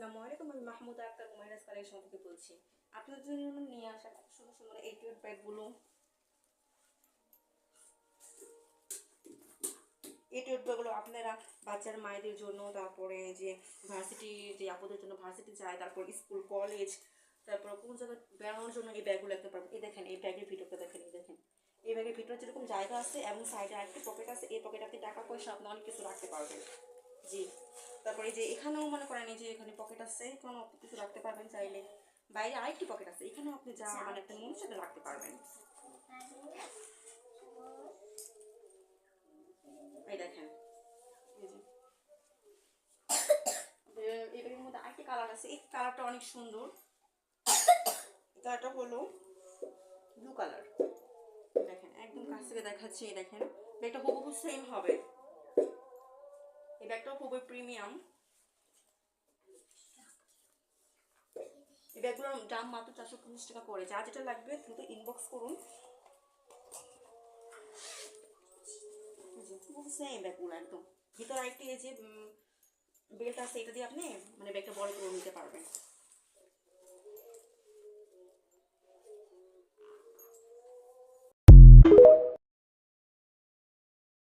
আসসালামু আলাইকুম, আমি মাহমুদা আক্তার হুমায়রাস কালেকশন থেকে বলছি। আপনাদের জন্য নিয়ে আসা সুন্দর সুন্দর এই টোয়েট ব্যাগগুলো। এই টোয়েট ব্যাগগুলো আপনারা বাচ্চার মায়েদের জন্য, তারপরে যে ভার্সিটি যে আপুদের জন্য ভার্সিটি যায়, তারপর স্কুল কলেজ, তারপর কোন জায়গায় বেড়ানোর জন্য এই ব্যাগগুলো রাখতে পারবেন। এই দেখেন, এই ব্যাগের ভিতরটা দেখেন, এই দেখেন, এই ব্যাগের ভিতরে যেরকম জায়গা আছে এবং সাইডে আরেকটি পকেট আছে। এই পকেটে আপনি টাকা পয়সা আপনি অনেক কিছু রাখতে পারবেন। জি, তারপরে যে এখানেও মনে করেন এই যে এখানে পকেট আছে, এখানেও আপনি কিছু রাখতে পারবেন চাইলে। বাইরে আরেকটি পকেট আছে, এখানেও আপনি যা মানে একটা মনে সাথে রাখতে পারবেন। এই দেখেন, এই যে এই ব্যাগের মধ্যে আরেকটি কালার আছে, এই কালারটা অনেক সুন্দর। কালারটা হলো ব্লু কালার। দেখেন একদম কাছ থেকে দেখাচ্ছি, এই দেখেন ব্যাগটা হুবহু সেম হবে। এই ব্যাগটাও খুবই প্রিমিয়াম। এই ব্যাগগুলোর দাম মাত্র 450 টাকা করে। যা যেটা লাগবে দ্রুত ইনবক্স করুন। সেম ব্যাগগুলো একদম ভিতরে একটি এই যে বেল্ট আছে, এটা দিয়ে আপনি মানে ব্যাগটা বড় করে নিতে পারবেন।